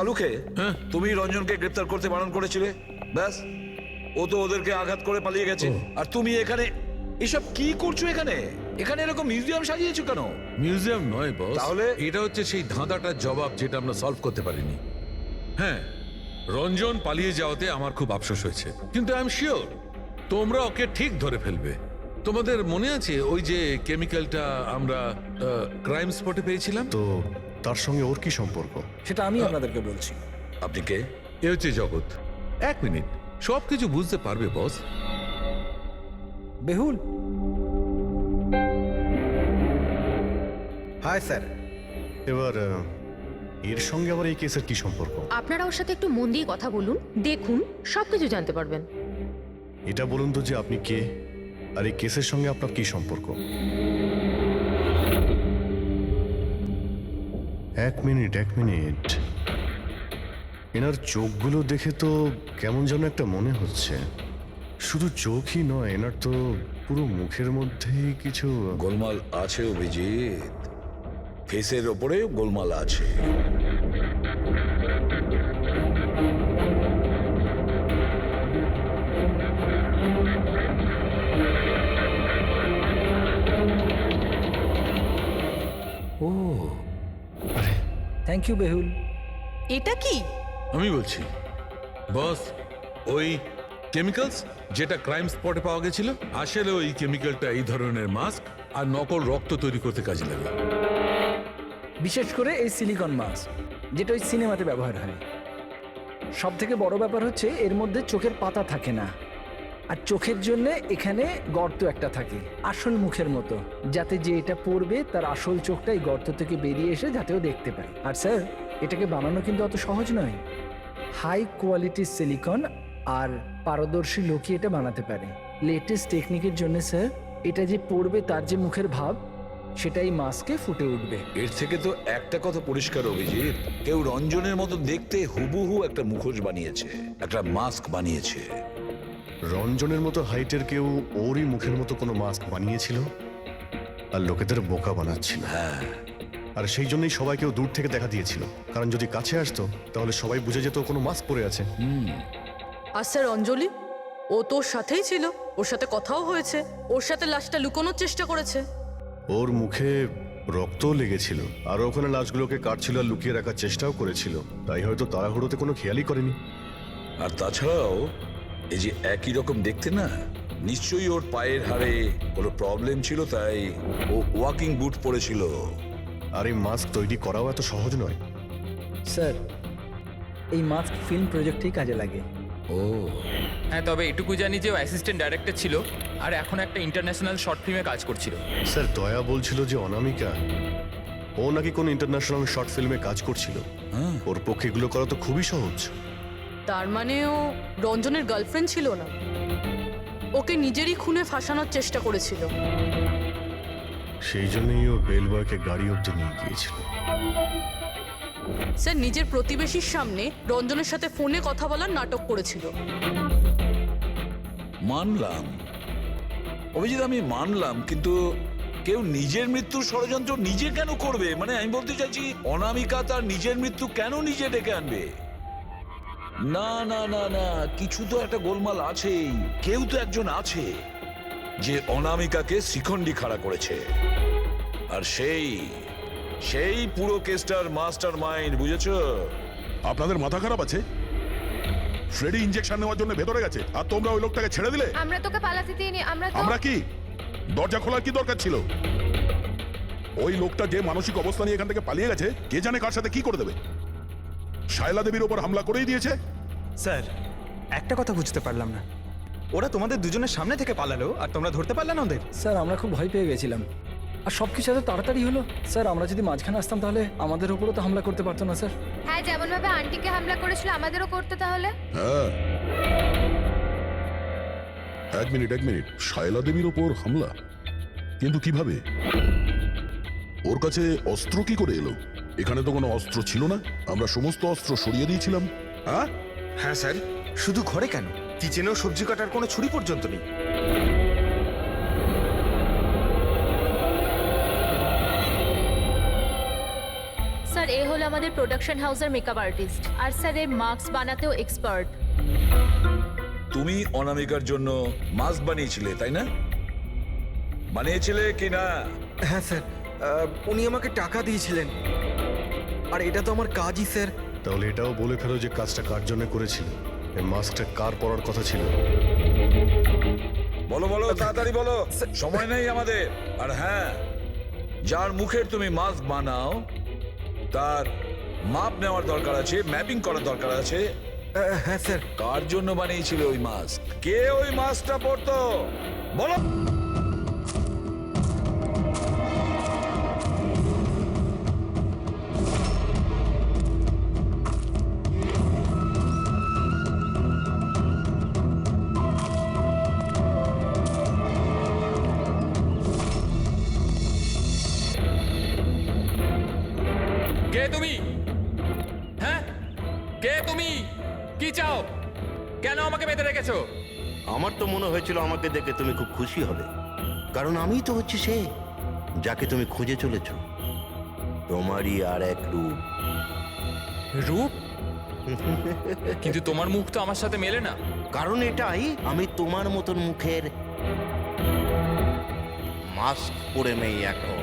আলুকে তুমি রঞ্জনকে গ্রেফতার করতে বারণ করেছিলে, ব্যাস ও তো ওদেরকে আঘাত করে পালিয়ে গেছে। আর তুমি এখানে এসব কি করছো? এখানে এখানে এরকম মিউজিয়াম সাজিয়েছো কেন? মিউজিয়াম নয় বস, তাহলে? এটা হচ্ছে সেই ধাঁধাটার জবাব যেটা আমরা সলভ করতে পারিনি। হ্যাঁ, রঞ্জন পালিয়ে যাওয়াতে আমার খুব আফসোস হয়েছে, কিন্তু আই এম শিওর তোমরা ওকে ঠিক ধরে ফেলবে। তোমাদের মনে আছে ওই যে কেমিক্যালটা আমরা ক্রাইম স্পটে পেয়েছিলাম? তো তার সঙ্গে ওর কি সম্পর্ক? সেটা আমি আপনাদেরকে বলছি। আপনি কে? এ হচ্ছে জগৎ। এক মিনিট, সবকিছু বুঝতে পারবে বস। বেহুল, হাই স্যার। এবার এর সঙ্গে আবার এই কেসের কি সম্পর্ক? আপনারা ওর সাথে একটু মন দিয়ে কথা বলুন, দেখুন সবকিছু জানতে পারবেন। এটা বলুন তো যে আপনি কে, আর এই কেসের সঙ্গে আপনার কি সম্পর্ক? এক মিনিট। এনার চোখগুলো দেখে তো কেমন যেন একটা মনে হচ্ছে। শুধু চোখই নয়, এনার তো পুরো মুখের মধ্যেই কিছু গোলমাল আছে অভিজিৎ, ফেসের ওপরে গোলমাল আছে। ও থ্যাংক ইউ বেহুল। এটা কি? আমি বলছি বস, ওই কেমিক্যালস যেটা ক্রাইম স্পটে পাওয়া গেছিল, আসলে ওই কেমিক্যালটা এই ধরনের মাস্ক আর নকল রক্ত তৈরি করতে কাজে লাগে। বিশেষ করে এই সিলিকন মাস্ক, যেটা ওই সিনেমাতে ব্যবহার হয়। সব থেকে বড় ব্যাপার হচ্ছে এর মধ্যে চোখের পাতা থাকে না, আর চোখের জন্য এখানে গর্ত একটা থাকে আসল মুখের মতো, যাতে যে এটা পড়বে তার আসল চোখটা এই গর্ত থেকে বেরিয়ে এসে যাতেও দেখতে পায়। আর স্যার, এটাকে বানানো কিন্তু অত সহজ নয়। হাই কোয়ালিটির সিলিকন আর পারদর্শী লোকই এটা বানাতে পারে। লেটেস্ট টেকনিকের জন্য স্যার, এটা যে পড়বে তার যে মুখের ভাব, সেটাই মাস্কে ফুটে উঠবে। এর থেকে তো একটা কথা পরিষ্কার অভিজিৎ, কেউ রঞ্জনের মতো দেখতে হুবহু একটা মুখোশ বানিয়েছে, একটা মাস্ক বানিয়েছে। রঞ্জনের মতো হাইটের কেউ ওরই মুখের মতো কোনো মাস্ক বানিয়েছিল আর লোকেদের বোকা বানাচ্ছিল। হ্যাঁ, আর সেই জন্যই সবাইকেও দূর থেকে দেখা দিয়েছিল, কারণ যদি কাছে আসতো তাহলে সবাই বুঝে যেত ও কোনো মাস্ক পরে আছে। আর স্যার অঞ্জলি, ও তোর সাথেই ছিল, ওর সাথে কথাও হয়েছে, ওর সাথে লাশটা লুকোনোর চেষ্টা করেছে। ওর মুখে রক্তও লেগেছিল, আর ওখানে লাশগুলোকে কাটছিল আর লুকিয়ে রাখার চেষ্টাও করেছিল। তাই হয়তো তাড়াহুড়োতে কোনো খেয়ালই করেনি। আর তাছাড়াও এই যে একই রকম দেখতে না, নিশ্চয়ই ওর পায়ের হাড়ে কোনো প্রবলেম ছিল, তাই ও ওয়াকিং বুট পরেছিল। আর এই মাস্ক তৈরি করাও এত সহজ নয়। স্যার, এই মাস্ক ফিল্ম প্রজেক্টেই কাজে লাগে। ও হ্যাঁ, তবে এটুকু জানি যে ও অ্যাসিস্ট্যান্ট ডাইরেক্টর ছিল আর এখন একটা ইন্টারন্যাশনাল শর্ট ফিল্মে কাজ করছিল। স্যার, দয়া বলছিল যে অনামিকা ও নাকি কোন ইন্টারন্যাশনাল শর্ট ফিল্মে কাজ করছিল। ওর পক্ষে এগুলো করা তো খুবই সহজ। তার মানে ও রঞ্জনের গার্লফ্রেন্ড ছিল না, ওকে নিজেরই খুনে ফাঁসানোর চেষ্টা করেছিল। সেই জন্যই ও বেল বয়কে গাড়ি অব্দি নিয়ে গিয়েছিল। স্যার নিজের প্রতিবেশীর সামনে রঞ্জনের সাথে ফোনে কথা বলার নাটক করেছিল। মানলাম অভিজিৎ, আমি মানলাম, কিন্তু কেউ নিজের মৃত্যুর ষড়যন্ত্র নিজে কেন করবে? মানে আমি বলতে চাইছি, অনামিকা তার নিজের মৃত্যু কেন নিজে ডেকে আনবে? না না না না, কিছু তো একটা গোলমাল আছেই। কেউ তো একজন আছে যে অনামিকাকে শিখণ্ডি খাড়া করেছে, আর সেই পুরো কেসটার মাস্টার মাইন্ড, বুঝেছো? আপনাদের মাথা খারাপ আছে? ফ্রেডি ইনজেকশন নেওয়ার জন্য ভেতরে গেছে আর তোমরা ওই লোকটাকে ছেড়ে দিলে। আমরা তোকে পালাতে দিইনি, আমরা কি দরজা খোলার কি দরকার ছিল? ওই লোকটা যে মানসিক অবস্থা নিয়ে এখান থেকে পালিয়ে গেছে, কে জানে কার সাথে কি করে দেবে। শায়লা দেবীর ওপর হামলা করেই দিয়েছে। স্যার, একটা কথা বুঝতে পারলাম না, ওরা তোমাদের দুজনের সামনে থেকে পালালো আর তোমরা ধরতে পারলে না ওদের? স্যার, আমরা খুব ভয় পেয়ে গেছিলাম, আর সব কিছু এত তাড়াতাড়ি হলো। স্যার, আমরা যদি মাঝখানে আসতাম তাহলে আমাদের উপরও তো হামলা করতে পারতো না স্যার। হ্যাঁ, যেমন ভাবে আন্টিকে হামলা করেছিল আমাদেরও করতে তাহলে। হ্যাঁ, এক মিনিট, শায়লা দেবীর ওপর হামলা? কিন্তু কিভাবে? ওর কাছে অস্ত্র কি করে এলো? এখানে তো কোনো অস্ত্র ছিল না, আমরা সমস্ত অস্ত্র সরিয়ে দিয়েছিলাম। হ্যাঁ স্যার, শুধু ঘরে কেন, কিচেনেও সবজি কাটার কোনো ছুরি পর্যন্ত নেই। স্যার স্যার এ হলো আমাদের প্রোডাকশন হাউসের মেকআপ আর্টিস্ট আর স্যার এ মাস্ক বানাতেও এক্সপার্ট। তুমি অনামিকার জন্য মাস্ক বানিয়েছিলে তাই না? বানিয়েছিলে কি না? হ্যাঁ স্যার, উনি আমাকে টাকা দিয়েছিলেন আর এটা তো আমার কাজই স্যার। তাহলে এটাও বলে ফেলো যে কাজটা কার জন্য করেছিল, এই মাস্কটা কার পরার কথা ছিল। বলো বলো, তাড়াতাড়ি বলো, সময় নেই আমাদের। আর হ্যাঁ, যার মুখের তুমি মাস্ক বানাও তার মাপ নেওয়ার দরকার আছে, ম্যাপিং করার দরকার আছে। হ্যাঁ স্যার। কার জন্য বানিয়েছিল ওই মাস্ক? কে ওই মাস্কটা পরতো বলো। কে তুমি? হ্যাঁ, কে তুমি? কি চাও? কেন আমাকে বেঁধে রেখেছো? আমার তো মনে হয়েছিল আমাকে দেখে তুমি খুব খুশি হবে, কারণ আমিই তো হচ্ছি সে যাকে তুমি খুঁজে চলেছ। তোমারই আর এক রূপ। রূপ? কিন্তু তোমার মুখ তো আমার সাথে মেলে না। কারণ এটাই, আমি তোমার মতন মুখের মাস্ক পরে নেই এখন,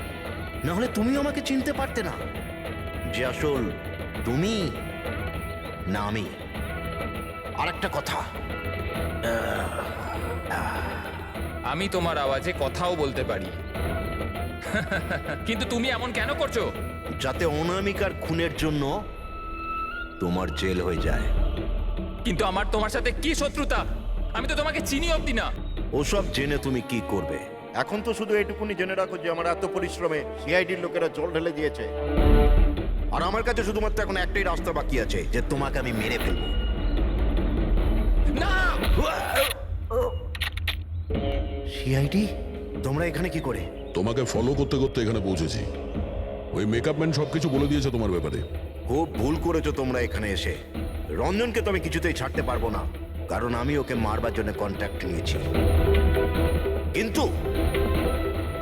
নাহলে তুমি আমাকে চিনতে পারতে না যে আসল তুমি না আমি। আর একটা কথা, আমি তোমার আওয়াজে কথাও বলতে পারি। কিন্তু তুমি এমন কেন করছো? যাতে অনামিকার খুনের জন্য তোমার জেল হয়ে যায়। কিন্তু আমার তোমার সাথে কি শত্রুতা? আমি তো তোমাকে চিনি অব্দি না। ওসব জেনে তুমি কি করবে? এখন তো শুধু এইটুকুনি জেনে রাখো যে আমার এত পরিশ্রমে সিআইডির লোকেরা জল ঢেলে দিয়েছে, আর আমার কাছে শুধুমাত্র এখন একটাই রাস্তা বাকি আছে, যে তোমাকে আমি মেরে ফেলবো। না! সিআইডি, তোমরা এখানে কি করে? তোমাকে ফলো করতে করতে এখানে পৌঁছেছি। ওই মেকআপ ম্যান সবকিছু বলে দিয়েছে তোমার ব্যাপারে। খুব ভুল করেছো তোমরা এখানে এসে। রঞ্জনকে তো আমি কিছুতেই ছাড়তে পারবো না, কারণ আমি ওকে মারবার জন্য কন্ট্যাক্ট নিয়েছি। কিন্তু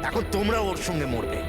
এখন তোমরা ওর সঙ্গে মরবে।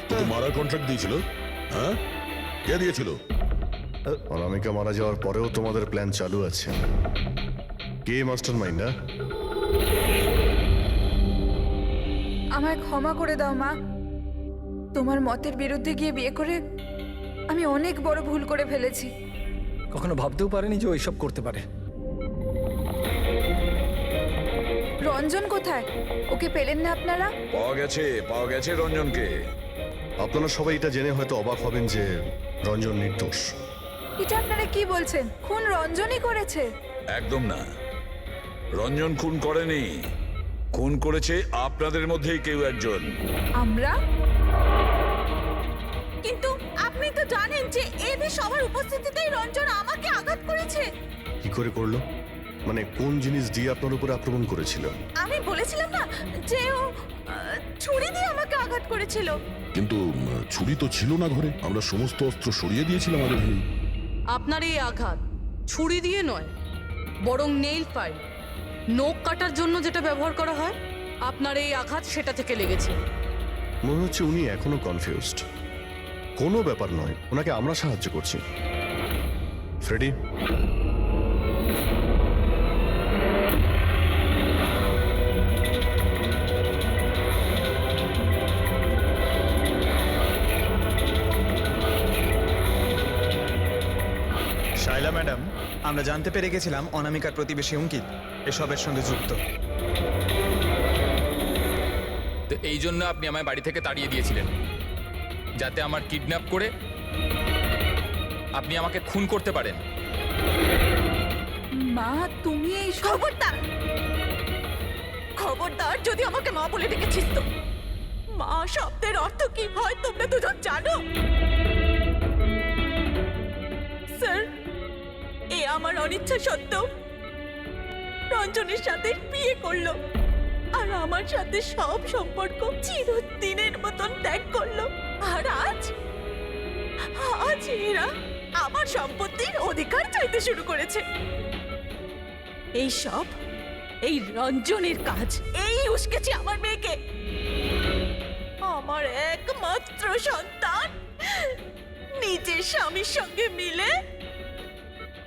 তোকে মারার কন্ট্রাক্ট দিয়েছিল? হ্যাঁ, কে দিয়েছিল? অনামিকা মারা যাওয়ার পরেও তোমাদের প্ল্যান চালু আছে। কে মাস্টার মাইন্ড? আমায় ক্ষমা করে দাও মা। তোমার মতের বিরুদ্ধে গিয়ে বিয়ে করে আমি অনেক বড় ভুল করে ফেলেছি। কখনো ভাবতেও পারেনি যে ও এইসব করতে পারে। রঞ্জন কোথায়? ওকে পেলেন না আপনারা? পাওয়া গেছে রঞ্জনকে। আপনারা সবাই এটা জেনে হয়তো অবাক হবেন যে রঞ্জন নির্দোষ। এটা আপনারা কি বলছেন? খুন রঞ্জনই করেছে? একদম না, রঞ্জন খুন করেনি। খুন করেছে আপনাদের মধ্যেই কেউ একজন। আমরা? কিন্তু আপনি তো জানেন যে এদের সবার উপস্থিতিতেই রঞ্জন আমাকে আঘাত করেছে। কি করে করলো? মানে কোন জিনিস দিয়ে আপনার উপর আক্রমণ করেছিল? আমি বলেছিলাম না যে ও ছুরি দিয়ে আমাকে আঘাত করেছিল। কিন্তু ছুরি তো ছিল না ঘরে, আমরা সমস্ত অস্ত্র সরিয়ে দিয়েছিলাম আগে থেকেই। আপনার এই আঘাত ছুরি দিয়ে নয়, বরং নেইল ফাইল, নখ কাটার জন্য যেটা ব্যবহার করা হয়, আপনার এই আঘাত সেটা থেকে লেগেছে। মনে হচ্ছে উনি এখনো কনফিউজড। কোনো ব্যাপার নয়, ওনাকে আমরা সাহায্য করছি। ফ্রেডি, শাইলা ম্যাডাম, আমরা জানতে পেরে গেছিলাম অনামিকার প্রতিবেশী অঙ্কিত এসবের সঙ্গে যুক্ত। তো এই জন্য আপনি আমায় বাড়ি থেকে তাড়িয়ে দিয়েছিলেন, যাতে আমার কিডন্যাপ করে আপনি আমাকে খুন করতে পারেন। মা তুমি এই খবরদার, খবরদার যদি আমাকে মা বলে ডেকেছিস তো। মা শব্দের অর্থ কি হয় তোমরা দুজন জানো? স্যার, এ আমার অনিচ্ছা সত্ত্বেও রঞ্জনের সাথে বিয়ে করলো আর আমার সাথে সব সম্পর্ক চিরদিনের মতন ত্যাগ করলো। আর আজ আজ এরা আমার সম্পত্তির অধিকার চাইতে শুরু করেছে। এই সব এই রঞ্জনের কাজ। এই উস্কেছে আমার মেয়েকে, আমার একমাত্র সন্তান নিজের স্বামীর সঙ্গে মিলে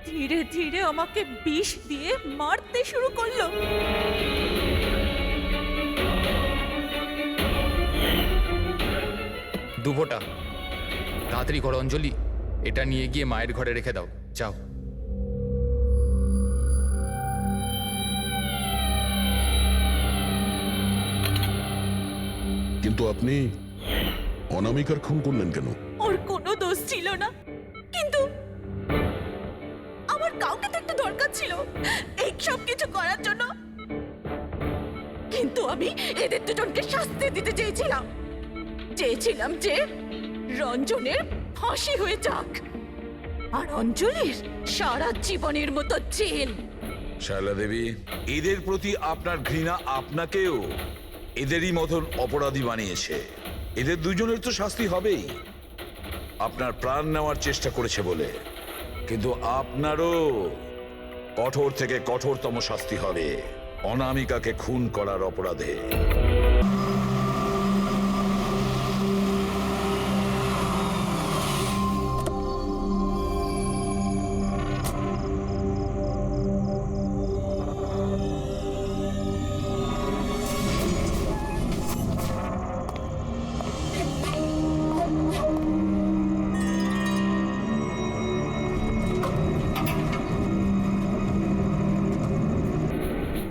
ধীরে ধীরে আমাকে বিষ দিয়ে মারতে শুরু করলো। দুভোটা তাড়াতাড়ি করো অঞ্জলি, এটা নিয়ে গিয়ে মায়ের ঘরে রেখে দাও, যাও। কিন্তু আপনি অনামিকার খুন করলেন কেন? ওর কোনো দোষ ছিল না, কিন্তু আমার কাউকে তো একটা দরকার ছিল এই সব কিছু করার জন্য। কিন্তু আমি এদের দুজনকে শাস্তি দিতে চেয়েছিলাম যে রঞ্জনের ফাঁসি হয়ে যাক আর অঞ্জলির সারা জীবনের মতো জেল। শায়লা দেবী, এদের প্রতি আপনার ঘৃণা আপনাকেও এদেরই মতন অপরাধী বানিয়েছে। এদের দুজনের তো শাস্তি হবেই, আপনার প্রাণ নেওয়ার চেষ্টা করেছে বলে। কিন্তু আপনারও কঠোর থেকে কঠোরতম শাস্তি হবে অনামিকাকে খুন করার অপরাধে।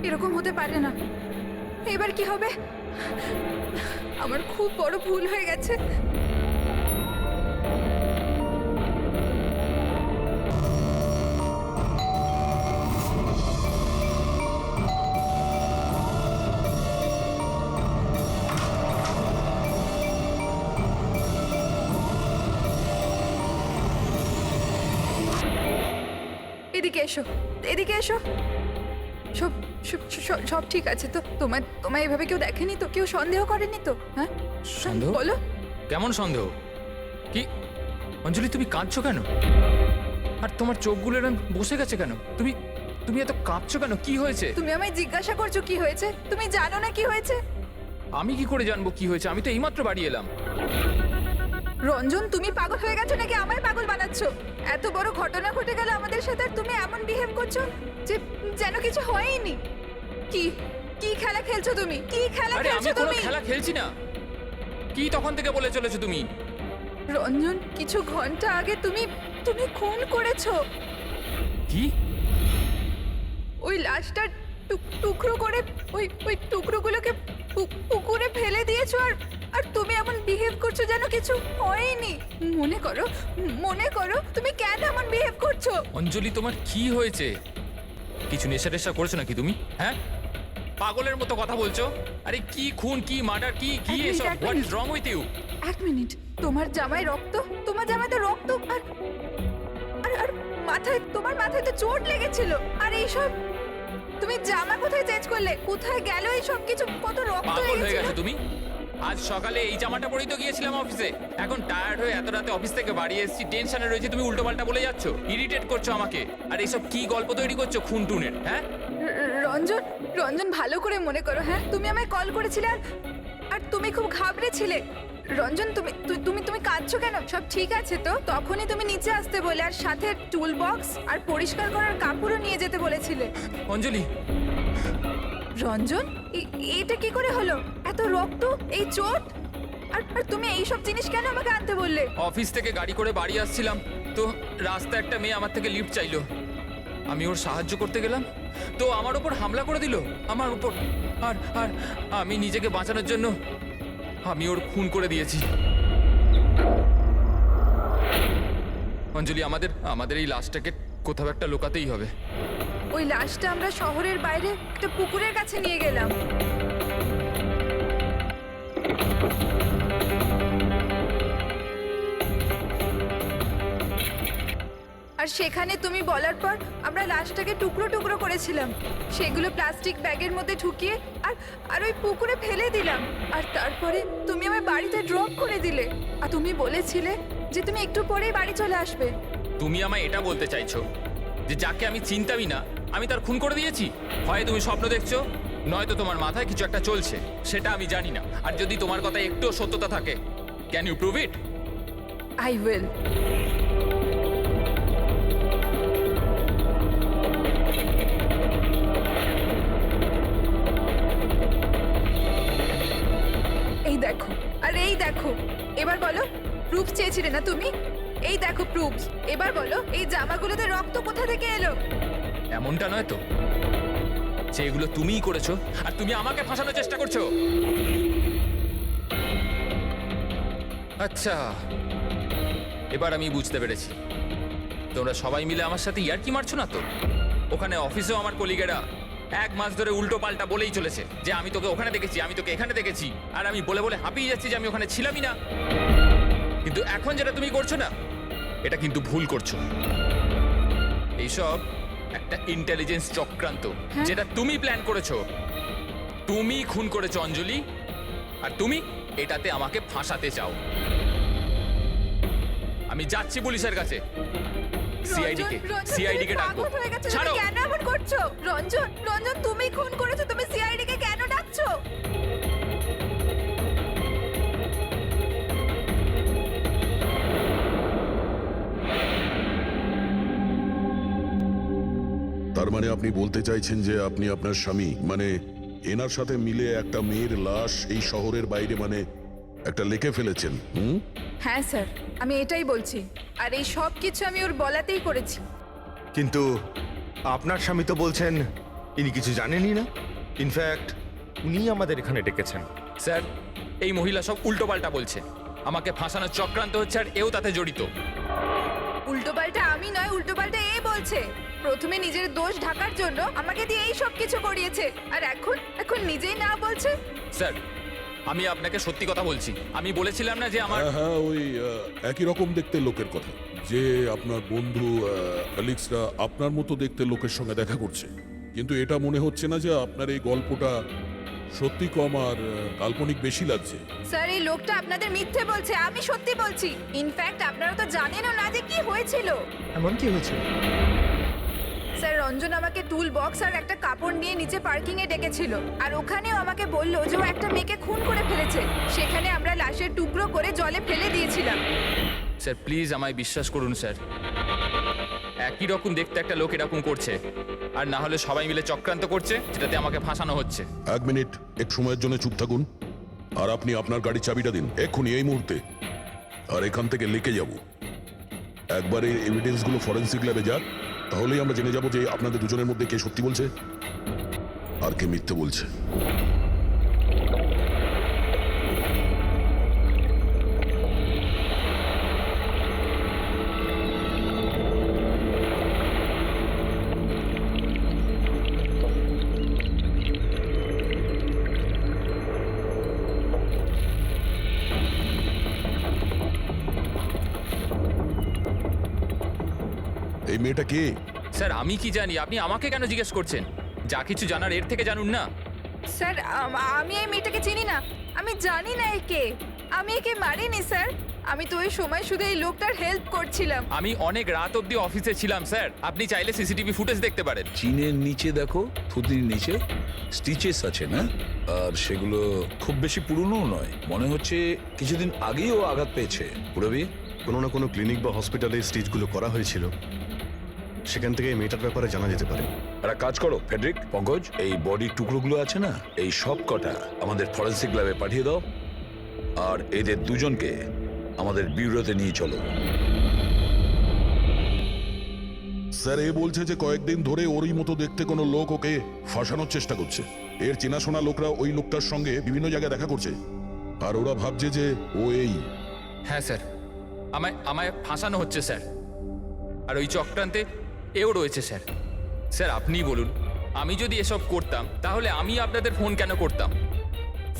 এরকম হতে পারে না। এবার কি হবে? আমার খুব বড় ভুল হয়ে গেছে। এদিকে এসো, এদিকে এসো। সব সব ঠিক আছে তো? তোমায় এভাবে কেউ দেখেনি তো? কেউ সন্দেহ করেনি তো? হ্যাঁ সন্দেহ? বলো। কেমন সন্দেহ? কি অঞ্জলি, তুমি কাঁদছো কেন? আর তোমার চোখগুলো এরকম বসে গেছে কেন? তুমি এত কাঁদছো কেন? কি হয়েছে? তুমি আমায় জিজ্ঞাসা করছো কি হয়েছে? তুমি জানো না কি হয়েছে? আমি কি করে জানবো কি হয়েছে? আমি তো এইমাত্র বাড়ি এলাম। রঞ্জন, তুমি পাগল হয়ে গেছো নাকি আমায় পাগল বানাচ্ছো? এত বড় ঘটনা ঘটে গেল আমাদের সাথে আর তুমি এমন বিহেভ করছো যে যেন কিছু হয়নি। কি কি খেলা খেলছো তুমি? কি খেলা আরে আমি খেলছো কোনো তুমি? খেলা খেলছি না। কি তখন থেকে বলে চলেছো তুমি? রঞ্জন, কিছু ঘন্টা আগে তুমি খুন করেছো। কি? ওই লাশটা টুকরো করে ওই টুকরোগুলোকে পুকুরে ফেলে দিয়েছো আর তুমি এমন বিহেভ করছো যেন কিছু হয়নি। মনে করো তুমি কেন এমন বিহেভ করছো? অঞ্জলি, তোমার কি হয়েছে? কিছু নেশা টেশা করেছো নাকি তুমি? হ্যাঁ, পাগলের মতো কথা বলছো। আরে কি খুন, কি মার্ডার, কি কি এক মিনিট, এসব? এক হোয়াট ইজ মিনিট। Wrong with you? এক মিনিট, তোমার জামায় তো রক্ত আর মাথায়, তোমার মাথায় তো চোট লেগেছিল। আর এইসব তুমি জামা কোথায় চেঞ্জ করলে? কোথায় গেল এই সব কিছু? কত রক্ত পাগল হয়ে লেগেছিল। গেছো তুমি? আজ সকালে এই জামাটা পরেই তো গিয়েছিলাম অফিসে। এখন টায়ার্ড হয়ে এত রাতে অফিস থেকে বাড়ি এসেছি, টেনশনে রয়েছে, তুমি উল্টো পাল্টা বলে যাচ্ছ, ইরিটেট করছো আমাকে। আর এইসব কি গল্প তৈরি করছো খুন টুনের? হ্যাঁ রঞ্জন, ভালো করে মনে করো। হ্যাঁ, তুমি আমায় কল করেছিলে আর তুমি খুব ঘাবড়েছিলে। রঞ্জন, তুমি কাঁদছো কেন? সব ঠিক আছে তো? তখনই তুমি নিচে আসতে বলে আর সাথে টুল বক্স আর পরিষ্কার করার কাপড়ও নিয়ে যেতে বলেছিলে। অঞ্জলি, রঞ্জন, এটা কি করে হলো? এত রক্ত, এই চোট, আর তুমি এই সব জিনিস কেন আমাকে আনতে বললে? অফিস থেকে গাড়ি করে বাড়ি আসছিলাম তো রাস্তায় একটা মেয়ে আমার থেকে লিফট চাইলো। আমি ওর সাহায্য করতে গেলাম তো আমার উপর হামলা করে দিল, আমার উপর। আর আর আমি নিজেকে বাঁচানোর জন্য আমি ওর খুন করে দিয়েছি। অঞ্জলি, আমাদের এই লাশটাকে কোথাও একটা লুকাতেই হবে। ওই লাশটা আমরা শহরের বাইরে একটা পুকুরের কাছে নিয়ে গেলাম। আর সেখানে তুমি বলার পর আমরা লাশটাকে টুকরো টুকরো করেছিলাম, সেগুলো প্লাস্টিক ব্যাগের মধ্যে ঢুকিয়ে আর ওই পুকুরে ফেলে দিলাম। আর তারপরে তুমি আমার বাড়িতে ড্রপ করে দিলে, আর তুমি বলেছিলে যে তুমি একটু পরেই বাড়ি চলে আসবে। তুমি আমায় এটা বলতে চাইছো যে যাকে আমি চিনতামই না আমি তার খুন করে দিয়েছি? হয় তুমি স্বপ্ন দেখছো, নয়তো তোমার মাথায় কিছু একটা চলছে, সেটা আমি জানি না। আর যদি তোমার কথায় একটু সত্যতা থাকে, can you prove it? I will. এই দেখো, আর এই দেখো, এবার বলো প্রুফ চেয়েছিলে না তুমি? এই দেখো প্রুফ। এবার বলো এই জামাগুলোতে রক্ত কোথা থেকে এলো? এমনটা নয় তো যে এগুলো তুমিই করেছো আর তুমি আমাকে ফাঁসানোর চেষ্টা করছো? আচ্ছা, এবার আমি বুঝতে পেরেছি। তোমরা সবাই মিলে আমার সাথে ইয়ার্কি মারছো না তো? ওখানে অফিসেও আমার কলিগেরা 1 মাস ধরে উল্টো পাল্টা বলেই চলেছে যে আমি তোকে ওখানে দেখেছি, আমি তোকে এখানে দেখেছি। আর আমি বলে বলে হাঁপিয়ে যাচ্ছি যে আমি ওখানে ছিলামই না। কিন্তু এখন যেটা তুমি করছো না, এটা কিন্তু ভুল করছো। এইসব একটা ইন্টেলিজেন্স চক্রান্ত, যেটা তুমি প্ল্যান করেছো। তুমি খুন করেছো অঞ্জলি, আর তুমি এটাতে আমাকে ফাঁসাতে চাও। আমি যাচ্ছি পুলিশের কাছে, সিআইডি কে ডাকবো। ছাড়ো। কেন এমন করছো? রঞ্জন, রঞ্জন তুমি খুন করেছো, তুমি সিআইডি কে কেন ডাকছো? তার মানে আপনি বলতে চাইছেন যে আপনি আপনার স্বামী মানে এনার সাথে মিলে একটা মেয়ের লাশ এই শহরের বাইরে মানে একটা লেকে ফেলেছেন? হ্যাঁ স্যার, আমি এটাই বলছি। আর এই সব কিছু আমি ওর বলাতেই করেছি। কিন্তু আপনার স্বামী তো বলছেন ইনি কিছু জানেনই না। ইনফ্যাক্ট উনি আমাদের এখানে ডেকেছেন। স্যার, এই মহিলা সব উল্টোপাল্টা বলছে। আমাকে ফাঁসানোর চক্রান্ত হচ্ছে আর এও তাতে জড়িত। উল্টোপাল্টা আমি নয়, উল্টোপাল্টা এ বলছে। প্রথমে নিজের দোষ ঢাকার জন্য আমাকে দিয়ে এই সব কিছু করিয়েছে, আর এখন নিজেই না বলছে। স্যার, আমি আপনাকে সত্যি কথা বলছি। আমি বলেছিলাম না যে আমার হ্যাঁ, ওই একই রকম দেখতে লোকের কথা, যে আপনার বন্ধু অ্যালেক্সরা আপনার মতো দেখতে লোকের সঙ্গে দেখা করছে। কিন্তু এটা মনে হচ্ছে না যে আপনার এই গল্পটা সত্যি কম আর কাল্পনিক বেশি লাগছে। স্যার, এই লোকটা আপনাদের মিথ্যে বলছে, আমি সত্যি বলছি। ইনফ্যাক্ট আপনারা তো জানেনও না যে কি হয়েছিল। এমন কি হয়েছিল? স্যার, রঞ্জন আমাকে টুল বক্স আর একটা কাপড় নিয়ে নিচে পার্কিং এ ডেকেছিল, আর ওখানেও আমাকে বললো যে ও একটা মেয়েকে খুন করে ফেলেছে। সেখানে আমরা লাশের টুকরো করে জলে ফেলে দিয়েছিলাম। স্যার প্লিজ আমায় বিশ্বাস করুন স্যার, একই রকম দেখতে একটা লোক এরকম করছে, আর না হলে সবাই মিলে চক্রান্ত করছে যেটাতে আমাকে ফাঁসানো হচ্ছে। 1 মিনিট এক সময়ের জন্য চুপ থাকুন, আর আপনি আপনার গাড়ির চাবিটা দিন এক্ষুনি, এই মুহূর্তে। আর এখান থেকে লেকে যাব। একবার এই এভিডেন্সগুলো ফরেন্সিক ল্যাবে যাক, তাহলেই আমরা জেনে যাব যে আপনাদের দুজনের মধ্যে কে সত্যি বলছে আর কে মিথ্যে বলছে। এই মেয়েটা কে? স্যার আমি কি জানি, আপনি আমাকে কেন জিজ্ঞেস করছেন? যা কিছু জানার এর থেকে জানুন না। স্যার, আমি এই মেয়েটাকে চিনি না, আমি জানি না একে। আমি একে মারিনি স্যার, আমি তো ওই সময় শুধু এই লোকটার হেল্প করছিলাম। আমি অনেক রাত অবধি অফিসে ছিলাম স্যার, আপনি চাইলে সিসিটিভি ফুটেজ দেখতে পারেন। চিনের নিচে দেখো, থুতির নিচে স্টিচেস আছে না? আর সেগুলো খুব বেশি পুরনো নয়, মনে হচ্ছে কিছুদিন আগেই ও আঘাত পেয়েছে। পুরবি কোনো না কোনো ক্লিনিক বা হসপিটালে স্টিচগুলো করা হয়েছিল, সেখান থেকে এই মেয়েটার ব্যাপারে জানা যেতে পারে। একটা কাজ করো ফেডরিক, পঙ্কজ, এই বডির টুকরোগুলো আছে না, এই সব কটা আমাদের ফরেন্সিক ল্যাবে পাঠিয়ে দাও, আর এদের দুজনকে আমাদের ব্যুরোতে নিয়ে চলো। স্যার এ বলছে যে কয়েকদিন ধরে ওরই মতো দেখতে কোনো লোক ওকে ফাঁসানোর চেষ্টা করছে। এর চেনাশোনা লোকরা ওই লোকটার সঙ্গে বিভিন্ন জায়গায় দেখা করছে, আর ওরা ভাবছে যে ও এই। হ্যাঁ স্যার, আমায় ফাঁসানো হচ্ছে স্যার, আর ওই চক্রান্তে এও রয়েছে স্যার। স্যার আপনিই বলুন, আমি যদি এসব করতাম তাহলে আমি আপনাদের ফোন কেন করতাম?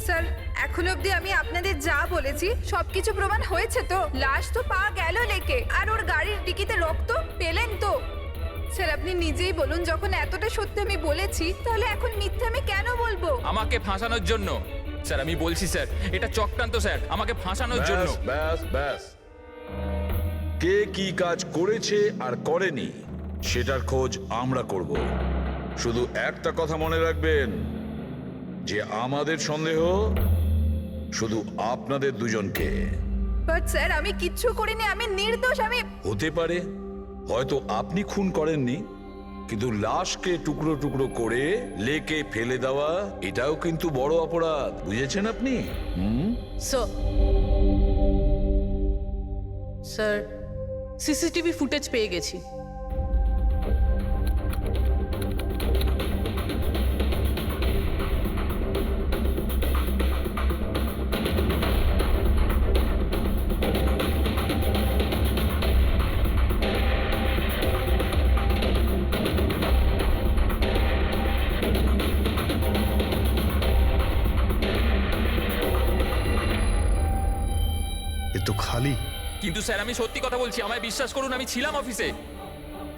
স্যার এখন অবধি আমি আপনাদের যা বলেছি সবকিছু প্রমাণ হয়েছে তো। লাশ তো পাওয়া গেল লেকে, আর ওর গাড়ির ডিকিতে রক্ত পেলেন তো। স্যার আপনি নিজেই বলুন, যখন এতটা সত্যি আমি বলেছি তাহলে এখন মিথ্যে আমি কেন বলবো? আমাকে ফাঁসানোর জন্য স্যার, আমি বলছি স্যার এটা চক্রান্ত স্যার, আমাকে ফাঁসানোর জন্য। ব্যাস ব্যাস ব্যাস, কে কি কাজ করেছে আর করেনি সেটার খোঁজ আমরা করব। শুধু একটা কথা মনে রাখবেন যে আমাদের সন্দেহ শুধু আপনাদের দুজনকে। বাট স্যার আমি কিচ্ছু করিনি, আমি নির্দোষ। আমি হতে পারে হয়তো আপনি খুন করেননি, কিন্তু লাশকে টুকরো টুকরো করে লেকে ফেলে দেওয়া এটাও কিন্তু বড় অপরাধ, বুঝেছেন আপনি? স্যার সিসিটিভি ফুটেজ পেয়ে গেছি। এ তো খালি। কিন্তু স্যার আমি সত্যি কথা বলছি, আমায় বিশ্বাস করুন, আমি ছিলাম অফিসে।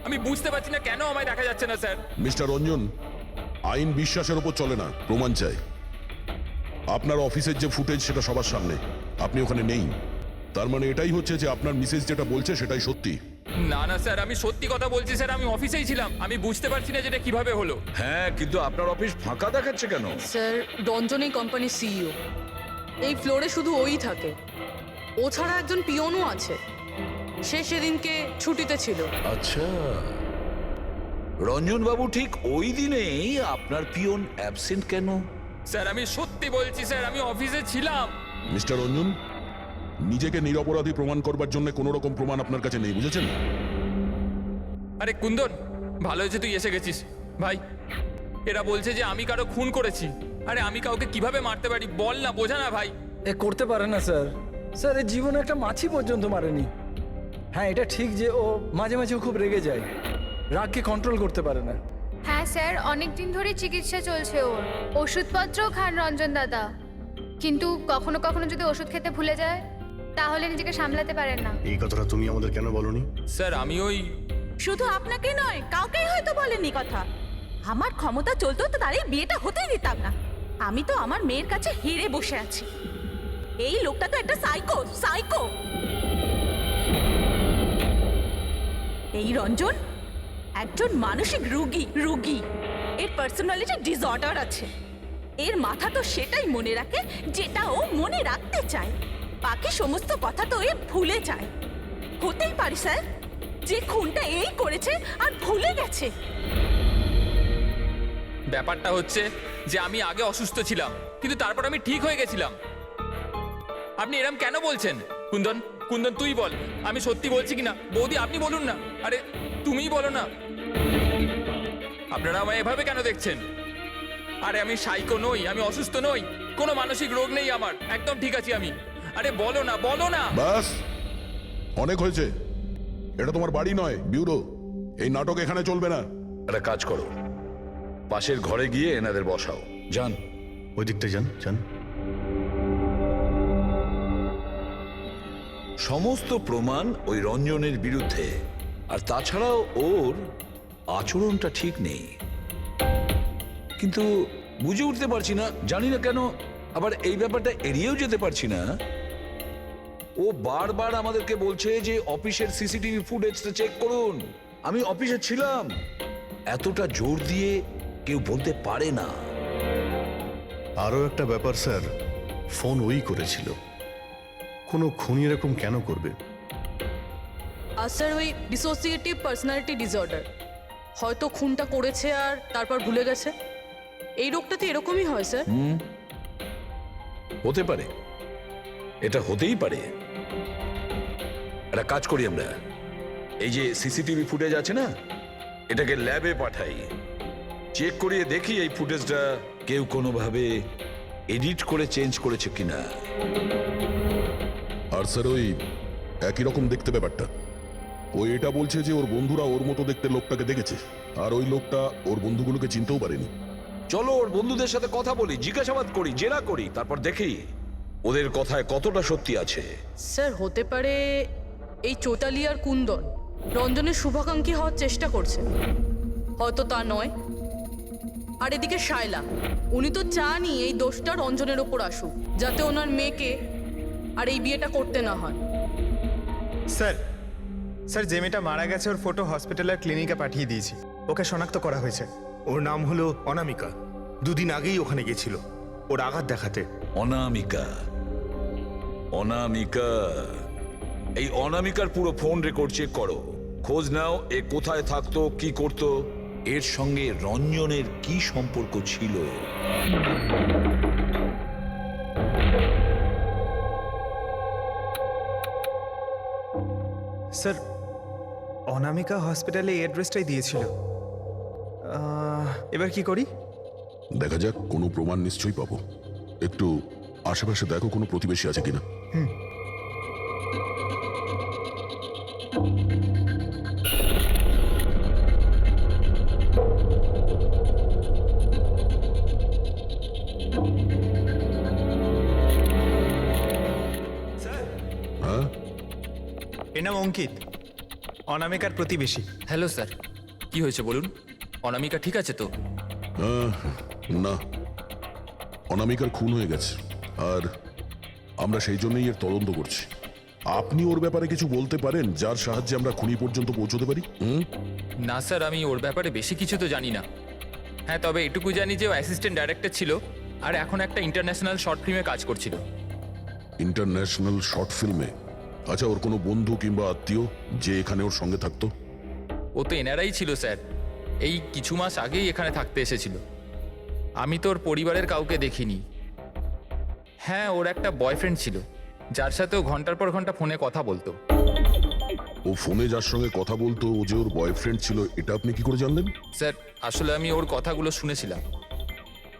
আমি বুঝতে পারছি না কেন আমায় দেখা যাচ্ছে না স্যার। মিস্টার রঞ্জন, আইন বিশ্বাসের উপর চলে না, প্রমাণ চাই। আপনার অফিসের যে ফুটেজ সেটা সবার সামনে, আপনি ওখানে নেই, তার মানে এটাই হচ্ছে যে আপনার মিসেস যেটা বলছে সেটাই সত্যি। না না স্যার, আমি সত্যি কথা বলছি স্যার, আমি অফিসেই ছিলাম। আমি বুঝতে পারছি না যেটা কিভাবে হলো। হ্যাঁ, কিন্তু আপনার অফিস ফাঁকা দেখাচ্ছে কেন? স্যার রঞ্জন এই কোম্পানির সিইও, এই ফ্লোরে শুধু ওই থাকে। ও ছাড়া একজন পিয়নও আছে, সে সেদিনকে ছুটিতে ছিল। আচ্ছা, রঞ্জন বাবু ঠিক ওই দিনেই আপনার পিয়ন অ্যাবসেন্ট কেন? স্যার আমি সত্যি বলছি স্যার, আমি অফিসে ছিলাম। মিস্টার রঞ্জন, নিজেকে নিরপরাধী প্রমাণ করবার জন্য কোনো রকম প্রমাণ আপনার কাছে নেই, বুঝেছেন? আরে কুন্দন, ভালো হয়েছে তুই এসে গেছিস ভাই। এরা বলছে যে আমি কারো খুন করেছি। আরে আমি কাউকে কিভাবে মারতে পারি বল না, বোঝা না ভাই। এ করতে পারে না স্যার। স্যার এর জীবনে একটা মাছি পর্যন্ত মারেনি। হ্যাঁ এটা ঠিক যে ও মাঝে মাঝে খুব রেগে যায়, রাগকে কন্ট্রোল করতে পারে না। হ্যাঁ স্যার, অনেক দিন ধরে চিকিৎসা চলছে ওর। ওষুধপত্রও খান রঞ্জন দাদা, কিন্তু কখনো কখনো যদি ওষুধ খেতে ভুলে যায় তাহলে নিজেকে সামলাতে পারেন না। এই কথাটা তুমি আমাদের কেন বলনি? স্যার আমি ওই শুধু আপনাকে নয়, কাউকেই হয়তো বলেনি কথা। আমার ক্ষমতা চলতো তো তার এই বিয়েটা হতেই দিতাম না। আমি তো আমার মেয়ের কাছে হেরে বসে আছি। এই লোকটা তো একটা সাইকো সাইকো। এই রঞ্জন একজন মানসিক রোগী। এর পার্সোনালিটি ডিসঅর্ডার আছে। এর মাথা তো সেটাই মনে রাখে যেটা ও মনে রাখতে চায়, বাকি সমস্ত কথা তো এ ভুলে যায়। হতেই পারে স্যার যে খুনটা এই করেছে আর ভুলে গেছে। ব্যাপারটা হচ্ছে যে আমি আগে অসুস্থ ছিলাম, কিন্তু তারপর আমি ঠিক হয়ে গেছিলাম। আপনি এরম কেন বলছেন? কুন্দন কুন্দন তুই বল, আমি সত্যি বলছি কিনা। বৌদি আপনি বলুন না। আরে তুমিই বলো না। আপনারা আমায় এভাবে কেন দেখছেন? আরে আমি সাইকো নই, আমি অসুস্থ নই, কোনো মানসিক রোগ নেই আমার, একদম ঠিক আছি আমি। আরে বলো না বলো না। বাস, অনেক হয়েছে। এটা তোমার বাড়ি নয়, ব্যুরো। এই নাটক এখানে চলবে না। একটা কাজ করো, পাশের ঘরে গিয়ে এনাদের বসাও। যান, ওই দিকটা যান যান। সমস্ত প্রমাণ ওই রঞ্জনের বিরুদ্ধে, আর তাছাড়াও ওর আচরণটা ঠিক নেই। কিন্তু বুঝে উঠতে পারছি না, জানি না কেন আবার এই ব্যাপারটা এড়িয়েও যেতে পারছি না। ও বারবার আমাদেরকে বলছে যে অফিসের সিসিটিভি ফুটেজটা চেক করুন। আমি অফিসে ছিলাম। এতটা জোর দিয়ে কেউ বলতে পারে না। আরও একটা ব্যাপার স্যার, ফোন ওই করেছিল। কোনো খুনি এরকম কেন করবে? আর স্যার ওই ডিসোসিয়েটিভ পার্সোনালিটি ডিসঅর্ডার, হয়তো খুনটা করেছে আর তারপর ভুলে গেছে। এই রোগটাতে এরকমই হয় স্যার। হতে পারে, এটা হতেই পারে। একটা কাজ করি আমরা, এই যে সিসিটিভি ফুটেজ আছে না, এটাকে ল্যাবে পাঠাই, চেক করিয়ে দেখি এই ফুটেজটা কেউ কোনোভাবে এডিট করে চেঞ্জ করেছে কিনা। আর স্যার ওই একই রকম দেখতে ব্যাপারটা। ও এটা বলছে যে ওর বন্ধুরা ওর মতো দেখতে লোকটাকে দেখেছে, আর ওই লোকটা ওর বন্ধুগুলোকে চিনতেও পারেনি। চলো ওর বন্ধুদের সাথে কথা বলি, জিজ্ঞাসাবাদ করি, জেরা করি, তারপর দেখি ওদের কথায় কতটা সত্যি আছে। স্যার হতে পারে এই চৈতালি আর কুন্দন রঞ্জনের শুভাকাঙ্ক্ষী হওয়ার চেষ্টা করছে, হয়তো তা নয়। আর এদিকে শায়লা, উনি তো চানই এই দোষটা রঞ্জনের ওপর আসুক, যাতে ওনার মেয়েকে আর এই বিয়েটা করতে না হয়। স্যার স্যার যে মেয়েটা মারা গেছে ওর ফটো হসপিটালের ক্লিনিকে পাঠিয়ে দিয়েছি, ওকে শনাক্ত করা হয়েছে। ওর নাম হলো অনামিকা। দুদিন আগেই ওখানে গেছিল ওর আঘাত দেখাতে। অনামিকা, অনামিকা, এই অনামিকার পুরো ফোন রেকর্ড চেক করো, খোঁজ নাও এ কোথায় থাকতো, কি করতো, এর সঙ্গে রঞ্জনের কি সম্পর্ক ছিল। স্যার অনামিকা হসপিটালে এই অ্যাড্রেসটাই দিয়েছিল। এবার কি করি? দেখা যাক, কোনো প্রমাণ নিশ্চয়ই পাবো। একটু আশেপাশে দেখো কোনো প্রতিবেশী আছে কিনা। স্যার হ্যাঁ, এর নাম অঙ্কিত, অনামিকার প্রতিবেশী। হ্যালো স্যার, কি হয়েছে বলুন? অনামিকা ঠিক আছে তো? না, অনামিকার খুন হয়ে গেছে, আর আমরা সেই জন্যই এর তদন্ত করছি। আপনি ওর ব্যাপারে কিছু বলতে পারেন যার সাহায্যে আমরা খুনি পর্যন্ত পৌঁছতে পারি? না স্যার, আমি ওর ব্যাপারে বেশি কিছু তো জানি না। হ্যাঁ, তবে এটুকু জানি যে ও অ্যাসিস্ট্যান্ট ডাইরেক্টর ছিল আর এখন একটা ইন্টারন্যাশনাল শর্ট ফিল্মে কাজ করছিল। ইন্টারন্যাশনাল শর্ট ফিল্মে? আচ্ছা, ওর কোনো বন্ধু কিংবা আত্মীয় যে এখানে ওর সঙ্গে থাকতো? ও তো এনারাই ছিল স্যার, এই কিছু মাস আগেই এখানে থাকতে এসেছিল। আমি তো ওর পরিবারের কাউকে দেখিনি। হ্যাঁ, ওর একটা বয়ফ্রেন্ড ছিল যার সাথে ও ঘন্টার পর ঘন্টা ফোনে কথা বলতো। ও ফোনে যার সঙ্গে কথা বলতো ও যে ওর বয়ফ্রেন্ড ছিল, এটা আপনি কি করে জানলেন? স্যার, আসলে আমি ওর কথাগুলো শুনেছিলাম।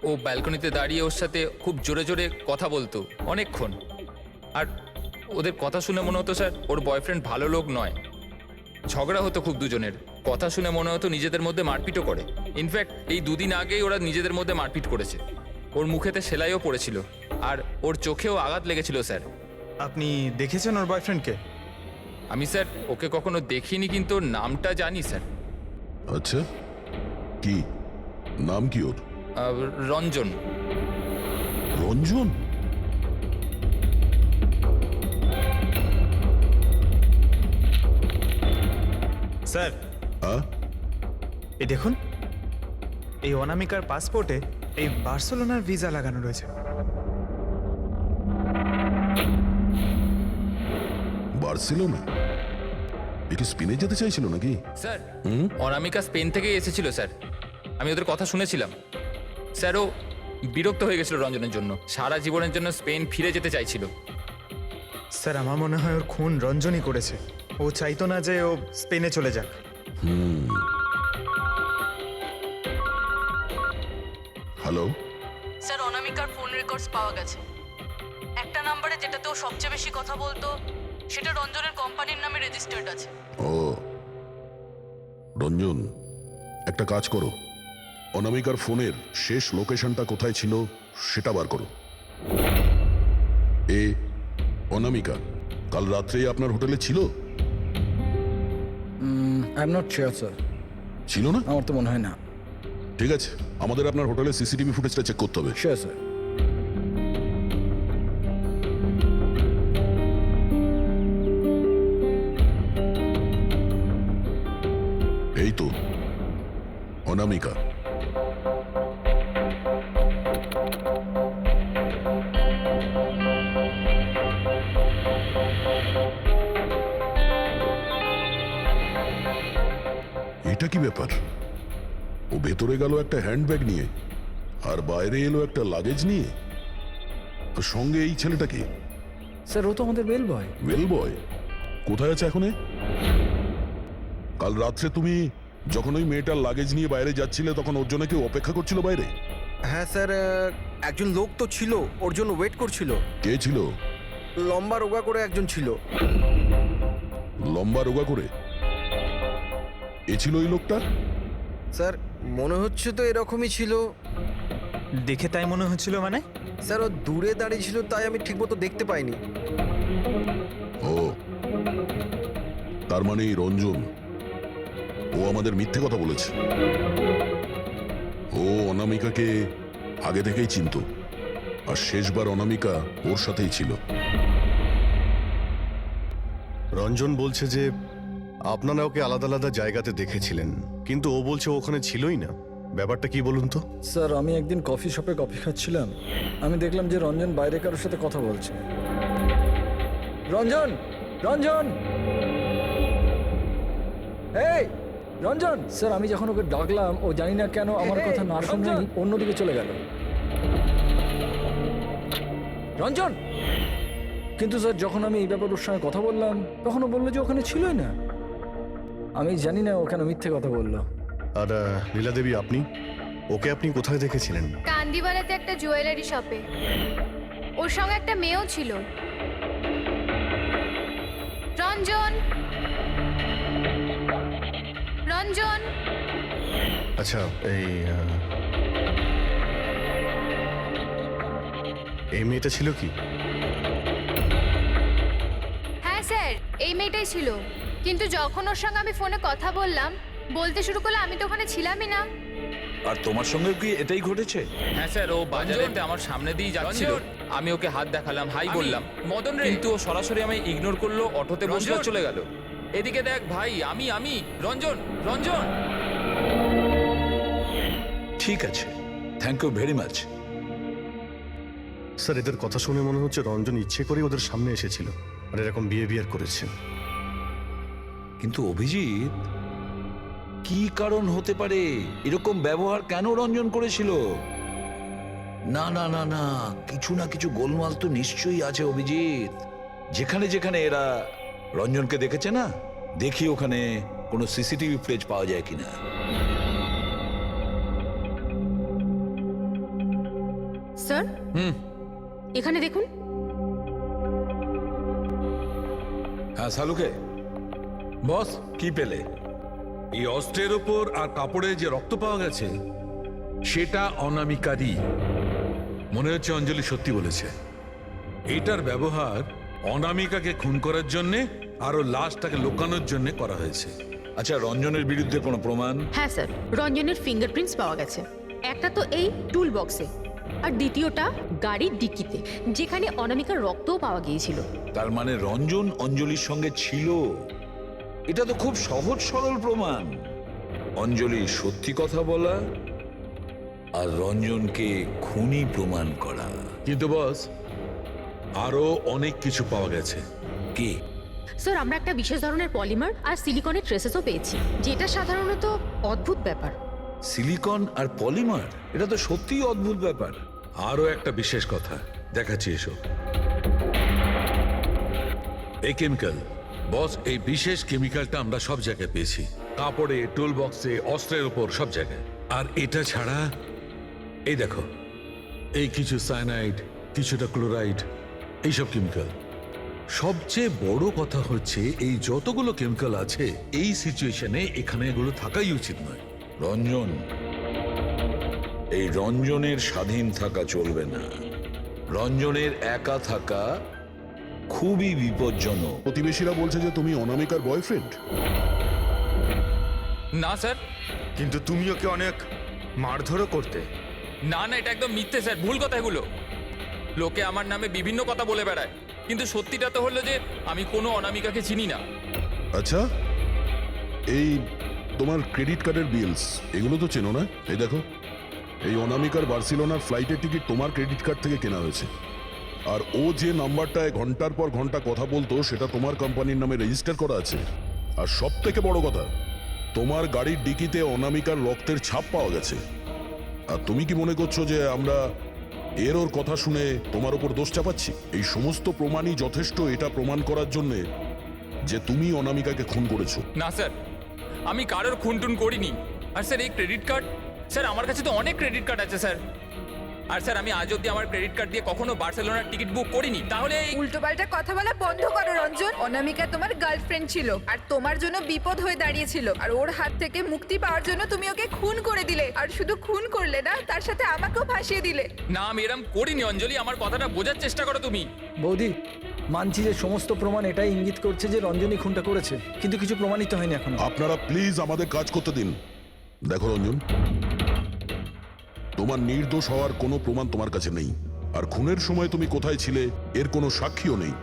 ও ব্যালকনিতে দাঁড়িয়ে ওর সাথে খুব জোরে জোরে কথা বলতো অনেকক্ষণ। আর ওদের কথা শুনে মনে হতো স্যার ওর বয়ফ্রেন্ড ভালো লোক নয়। ঝগড়া হতো খুব দুজনের, কথা শুনে মনে হতো নিজেদের মধ্যে মারপিটও করে। ইনফ্যাক্ট এই দুদিন আগেই ওরা নিজেদের মধ্যে মারপিট করেছে। ওর মুখেতে সেলাইও পড়েছিল আর ওর চোখেও আঘাত লেগেছিল স্যার। আপনি দেখেছেন ওর বয়ফ্রেন্ডকে? আমি স্যার ওকে কখনো দেখিনি, কিন্তু ওর নামটা জানি স্যার। আচ্ছা, কি নাম কি ওর? রঞ্জন। রঞ্জন? স্যার হ্যাঁ, এই দেখুন, এই অনামিকার পাসপোর্টে এই বার্সেলোনার ভিসা লাগানো রয়েছে। বার্সেলোনা? এ কি স্পেনে যেতে চাইছিল নাকি? স্যার, অনামিকা স্পেন থেকেই এসেছিল স্যার, আমি ওদের কথা শুনেছিলাম। স্যার, ও বিরক্ত হয়ে গেছিল রঞ্জনের জন্য, সারা জীবনের জন্য স্পেন ফিরে যেতে চাইছিল। স্যার আমার মনে হয় ওর খুন রঞ্জনই করেছে। ও চাইতো না যে ও স্পেনে চলে যাক। হ্যালো স্যার, অনামিকার ফোন রেকর্ডস পাওয়া গেছে। একটা নাম্বারে যেটাতে ও সবচেয়ে বেশি কথা বলতো সেটা রঞ্জনের কোম্পানির নামে রেজিস্টার্ড আছে। ও রঞ্জন, একটা কাজ করো, অনামিকার ফোনের শেষ লোকেশনটা কোথায় ছিল সেটা বার করো। এ অনামিকা কাল রাত্রেই আপনার হোটেলে ছিল? I am not sure sir, ছিল না? আমার তো মনে হয় না। ঠিক আছে, আমাদের আপনার হোটেলের সিসিটিভি ফুটেজটা চেক করতে হবে। Sure sir. এই তো অনামিকা। এটা কি ব্যাপার? ও ভেতরে গেল একটা হ্যান্ডব্যাগ নিয়ে আর বাইরে এলো একটা লাগেজ নিয়ে, আর সঙ্গে এই ছেলেটাকে। স্যার ও তো আমাদের বেল বয়। ওয়েল বয় কোথায় আছে এখন? কাল রাত্রে তুমি যখন ওই মেয়েটার লাগেজ নিয়ে বাইরে যাচ্ছিলে তখন ওর জন্য কেউ অপেক্ষা করছিল বাইরে? হ্যাঁ স্যার, একজন লোক তো ছিল, ওর জন্য ওয়েট করছিল। কে ছিল? লম্বা রোগা করে একজন ছিল। লম্বা রোগা করে? এ ছিল ওই লোকটা? স্যার মনে হচ্ছে তো এরকমই ছিল। দেখে তাই মনে হচ্ছিল মানে? স্যার ও দূরে দাঁড়িয়ে ছিল, তাই আমি ঠিকমতো দেখতে পাইনি। ও, তার মানে এই রঞ্জন, ও আমাদের মিথ্যে কথা বলেছে। ও অনামিকাকে আগে থেকেই চিনতো, আর শেষবার অনামিকা ওর সাথেই ছিল। রঞ্জন বলছে যে আপনারা ওকে আলাদা আলাদা জায়গাতে দেখেছিলেন, কিন্তু ও বলছে ও ওখানে ছিলই না। ব্যাপারটা কি বলুন তো? স্যার আমি একদিন কফি শপে কফি খাচ্ছিলাম, আমি দেখলাম যে রঞ্জন বাইরে কারোর সাথে কথা বলছে। রঞ্জন, রঞ্জন, এই রঞ্জন! স্যার আমি যখন ওকে ডাকলাম, ও জানি না কেন আমার কথা না শুনে অন্যদিকে চলে গেল। রঞ্জন! কিন্তু স্যার যখন আমি এই ব্যাপারে ওর সঙ্গে কথা বললাম, তখন ও বললো যে ওখানে ছিলই না। আমি জানি না ও কেন মিথ্যে কথা বললো। আর লীলা দেবী, আপনি ওকে আপনি কোথায় দেখেছিলেন? কান্দিওয়ালাতে একটা জুয়েলারি শপে। ওর সঙ্গে একটা মেয়েও ছিল। রঞ্জন, রঞ্জন! আচ্ছা, এই মেয়েটা ছিল কি? হ্যাঁ স্যার, এই মেয়েটাই ছিল। কিন্তু যখন ওর সঙ্গে আমি ফোনে কথা বললাম, বলতে শুরু করলো আমি তো ওখানে ছিলামই না। আর তোমার সঙ্গে কি এটাই ঘটেছে? হ্যাঁ স্যার, ও বাজারেতে আমার সামনে দিয়ে যাচ্ছিল, আমি ওকে হাত দেখালাম, হাই বললাম, মদন রে, কিন্তু ও সরাসরি আমায় ইগনোর করলো, অটোতে বসে চলে গেল। এদিকে দেখ ভাই, আমি রঞ্জন, রঞ্জন! ঠিক আছে, thank you very much. Sir এদের কথা শুনে মনে হচ্ছে রঞ্জন ইচ্ছে করে ওদের সামনে এসেছিল আর এরকম বিহেভিয়ার করেছে। কিন্তু অভিজিৎ, কি কারণ হতে পারে? এরকম ব্যবহার কেন রঞ্জন করেছিল? না না না না, কিছু না কিছু গোলমাল তো নিশ্চয়ই আছে অভিজিৎ। যেখানে যেখানে এরা রঞ্জনকে দেখেছে না, দেখি ওখানে কোনো সিসিটিভি ফুটেজ পাওয়া যায় কিনা। স্যার এখানে দেখুন। হ্যাঁ শালুকে, বস, কি পেলে? এই অস্ত্রের ওপর আর কাপড়ে যে রক্ত পাওয়া গেছে, সেটা অনামিকারই। মনে হচ্ছে অঞ্জলি সত্যি বলেছে। এটার ব্যবহার অনামিকাকে খুন করার জন্যে আরো লাশটাকে লুকানোর জন্য করা হয়েছে। আচ্ছা, রঞ্জনের বিরুদ্ধে কোনো প্রমাণ? হ্যাঁ স্যার, রঞ্জনের ফিঙ্গারপ্রিন্টস পাওয়া গেছে। একটা তো এই টুল বক্সে, আর দ্বিতীয়টা গাড়ির ডিক্কিতে, যেখানে অনামিকার রক্তও পাওয়া গিয়েছিল। তার মানে রঞ্জন অঞ্জলির সঙ্গে ছিল। এটা তো খুব সহজ সরল প্রমাণ। অঞ্জলি সত্যি কথা বলা আর রঞ্জনকে খুনি প্রমাণ করা। কিন্তু বস, আরো অনেক কিছু পাওয়া গেছে। কি? স্যার আমরা একটা বিশেষ ধরনের পলিমার আর সিলিকনের ট্রেসেসও পেয়েছি, যেটা সাধারণত অদ্ভুত ব্যাপার। সিলিকন আর পলিমার, এটা তো সত্যিই অদ্ভুত ব্যাপার। আরো একটা বিশেষ কথা দেখাচ্ছি, এসো। এই কেমিক্যাল, বস, এই বিশেষ কেমিক্যালটা আমরা সব জায়গায় পেয়েছি, কাপড়ে, টুল বক্সে, অস্ত্রের উপর, সব জায়গায়। আর এটা ছাড়া এই দেখো, এই কিছু সায়ানাইড, কিছুটা ক্লোরাইড, এইসব কেমিক্যাল। সবচেয়ে বড় কথা হচ্ছে, এই যতগুলো কেমিক্যাল আছে, এই সিচুয়েশনে এখানে এগুলো থাকাই উচিত নয়। রঞ্জন, এই রঞ্জনের স্বাধীন থাকা চলবে না। রঞ্জনের একা থাকা খুবই বিপজ্জনক। প্রতিবেশীরা বলছে যে তুমি অনামিকার বয়ফ্রেন্ড। না স্যার। কিন্তু তুমি ওকে অনেক মারধরও করতে। না না, এটা একদম মিথ্যে স্যার, ভুল কথা এগুলো। লোকে আমার নামে বিভিন্ন কথা বলে বেড়ায়, কিন্তু সত্যিটা তো হলো যে আমি কোনো অনামিকাকে চিনি না। আচ্ছা, এই তোমার ক্রেডিট কার্ডের বিলস, এগুলো তো চেনো না? এই দেখো, এই অনামিকার বার্সেলোনার ফ্লাইটের টিকিট তোমার ক্রেডিট কার্ড থেকে কেনা হয়েছে। আর ও যে নাম্বারটায় ঘন্টার পর ঘন্টা কথা বলতো, সেটা তোমার কোম্পানির নামে রেজিস্টার করা আছে। আর সব থেকে বড় কথা, তোমার গাড়ির ডিকিতে অনামিকার রক্তের ছাপ পাওয়া গেছে। আর তুমি কি মনে করছো যে আমরা ওর কথা শুনে তোমার উপর দোষ চাপাচ্ছি? এই সমস্ত প্রমাণই যথেষ্ট এটা প্রমাণ করার জন্য যে তুমি অনামিকাকে খুন করেছো। না স্যার, আমি কারোর খুনটুন করিনি। আর স্যার এই ক্রেডিট কার্ড, স্যার আমার কাছে তো অনেক ক্রেডিট কার্ড আছে স্যার। আর স্যার আমি আজ অব্দি আমার ক্রেডিট কার্ড দিয়ে কখনো বার্সেলোনার টিকিট বুক করিনি। তাহলে উল্টোপাল্টা কথা বলা বন্ধ করো রঞ্জন। অনামিকা তোমার গার্লফ্রেন্ড ছিল আর তোমার জন্য বিপদ হয়ে দাঁড়িয়েছিল, আর ওর হাত থেকে মুক্তি পাওয়ার জন্য তুমি ওকে খুন করে দিলে। আর শুধু খুন করলে না, তার সাথে আমাকেও ফাঁসিয়ে দিলে। না, আমি এরম করিনি অঞ্জলি, আমার কথাটা বোঝার চেষ্টা করো তুমি। বৌদি, মানছি যে সমস্ত প্রমাণ এটাই ইঙ্গিত করছে যে রঞ্জনী খুনটা করেছে, কিন্তু কিছু প্রমাণিত হয়নি এখনো। আপনারা প্লিজ আমাদের কাজ করতে দিন। দেখো রঞ্জন, তোমার নির্দোষ হওয়ার কোনো প্রমাণ তোমার কাছে নেই, আর খুনের সময় তুমি কোথায় ছিলে এর কোনো সাক্ষীও নেই।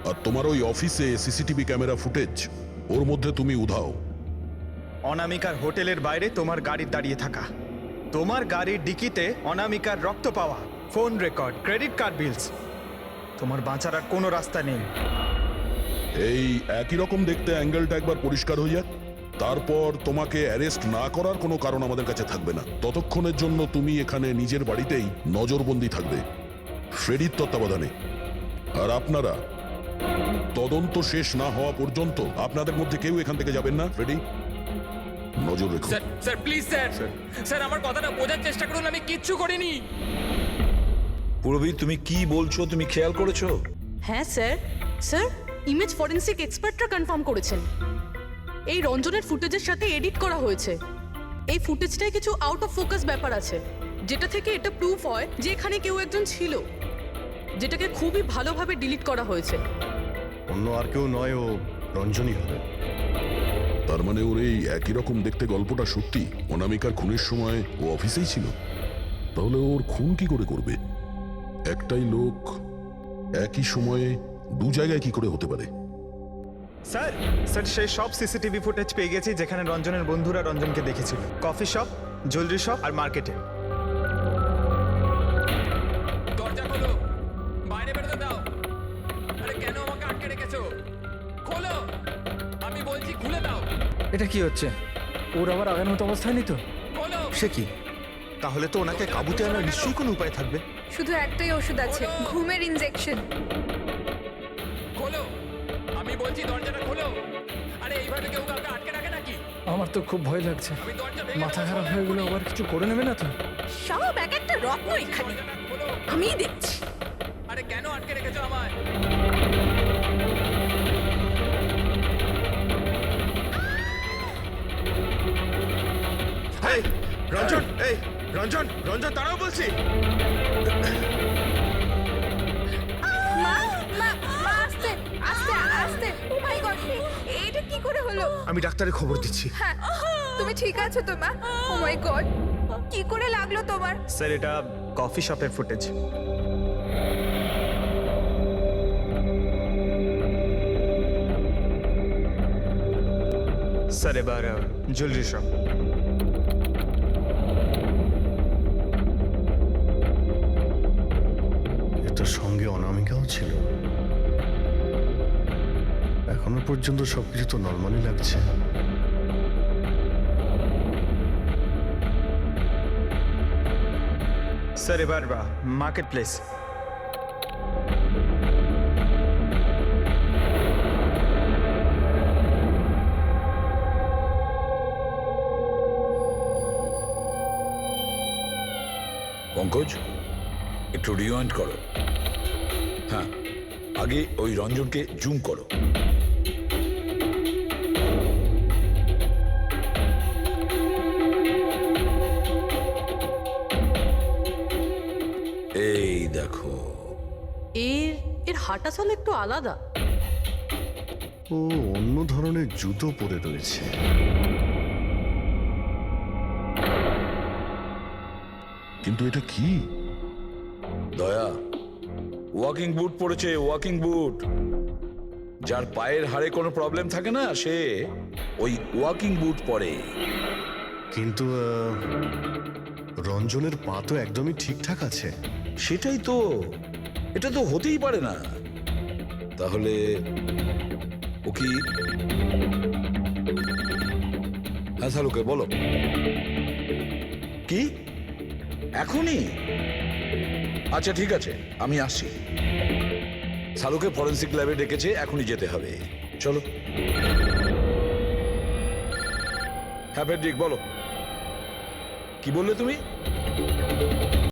আর তোমার ওই অফিসে সিসিটিভি ক্যামেরা ফুটেজ, ওর মধ্যে তুমি উধাও। অনামিকার হোটেলের বাইরে তোমার গাড়ির দাঁড়িয়ে থাকা, তোমার গাড়ির ডিকিতে অনামিকার রক্ত পাওয়া, ফোন রেকর্ড, ক্রেডিট কার্ড বিলস, তোমার বাঁচার আর কোনো রাস্তা নেই। এই একই রকম দেখতে অ্যাঙ্গেলটা একবার পরিষ্কার হয়ে যাক, তারপর তোমাকে অ্যারেস্ট না করার কোনো কারণ আমাদের কাছে থাকবে না। ততক্ষণের জন্য তুমি এখানে নিজের বাড়িতেই নজরবন্দি থাকবে, ফ্রেডির তত্ত্বাবধানে। আর আপনারা তদন্ত শেষ না হওয়া পর্যন্ত আপনাদের মধ্যে কেউ এখান থেকে যাবেন না। ফ্রেডি, নজর রেখো। Sir sir please sir, sir আমার কথাটা বোঝার চেষ্টা করুন, আমি কিচ্ছু করিনি। পুরবী, তুমি কি বলছো তুমি খেয়াল করেছো? হ্যাঁ স্যার, স্যার ইমেজ ফরেন্সিক এক্সপার্টরা কনফার্ম করেছেন এই রঞ্জনের ফুটেজের সাথে এডিট করা হয়েছে। এই ফুটেজটায় কিছু আউট অফ ফোকাস ব্যাপার আছে, যেটা থেকে এটা প্রুফ হয় যে এখানে কেউ একজন ছিল, যেটাকে খুবই ভালোভাবে ডিলিট করা হয়েছে। অন্য আর কেউ নয়, ও রঞ্জনী হবে। তার মানে ওর এই একই রকম দেখতে গল্পটা সত্যি। অনামিকার খুনের সময় ও অফিসেই ছিল, তাহলে ওর খুন কি করে করবে? একটাই লোক একই সময়ে দু জায়গায় কি করে হতে পারে? স্যার, স্যার সেই সব সিসিটিভি ফুটেজ পেয়ে গেছি যেখানে রঞ্জনের বন্ধুরা রঞ্জনকে দেখেছিল। কফি শপ, জুয়েলারি শপ আর মার্কেটে। দরজা খোলো, বাইরে বেরোতে দাও। আরে কেন আমাকে আটকে রেখেছো? খোলো, আমি বলছি খুলে দাও। এটা কি হচ্ছে? ওর আবার আগের মতো অবস্থায় নেই তো? খোলো। সে কি? তাহলে তো ওনাকে কাবুতে আনার নিশ্চয়ই কোনো উপায় থাকবে। শুধু একটাই ওষুধ আছে, ঘুমের ইনজেকশন। খোলো, আমি বলছি দরজাটা খোলো। আরে এইভাবে কেউ কাউকে আটকে রাখে নাকি? আমার তো খুব ভয় লাগছে, আমি দরজা ভেঙে মাথা দেবো। খারাপ হয়ে গেলে আবার কিছু করে নেবে না তো? সব এক একটা রত্ন এখানে, দরজাটা খোলো। আমি দেখছি। আরে কেন আটকে রেখেছো আমায়? এই রঞ্জন, এই রঞ্জন, রঞ্জন দাঁড়াও বলছি। মা, মা, মা, আস্তে আস্তে আস্তে। ও মাই গড, এটা কি করে হলো? আমি ডাক্তারের খবর দিচ্ছি। হ্যাঁ, তুমি ঠিক আছো তো মা? ও মাই গড, কি করে লাগলো তোমার? স্যার এটা কফি শপের ফুটেজ। স্যার এবার জুয়েলারি শপ। এটার সঙ্গে অনামিকাও ছিল। এখনো পর্যন্ত সবকিছু তো নর্মালি লাগছে। স্যার এবার মার্কেট প্লেস। পঙ্কজ, একটু রিওয়াইন্ড করো। হ্যাঁ, আগে ওই রঞ্জনকে জুম করো। এই দেখো, এর হাঁটা চল একটু আলাদা। ও অন্য ধরনের জুতো পরে রয়েছে। কিন্তু এটা কি? দয়া ওয়াকিং বুট পরেছে, ওয়াকিং বুট। যার পায়ের হাড়ে কোনো প্রবলেম থাকে না, সে ওই ওয়াকিং বুট পরে। কিন্তু রঞ্জনের পা তো একদমই ঠিকঠাক আছে। সেটাই তো, এটা তো হতেই পারে না। তাহলে ও কি? হ্যাঁ শালুকে বলো, কি এখনই? আচ্ছা ঠিক আছে, আমি আসছি। শালুকে ফরেন্সিক ল্যাবে ডেকেছে, এখনই যেতে হবে। চলো। হ্যাঁ ফেডরিক বলো, কি বললে তুমি?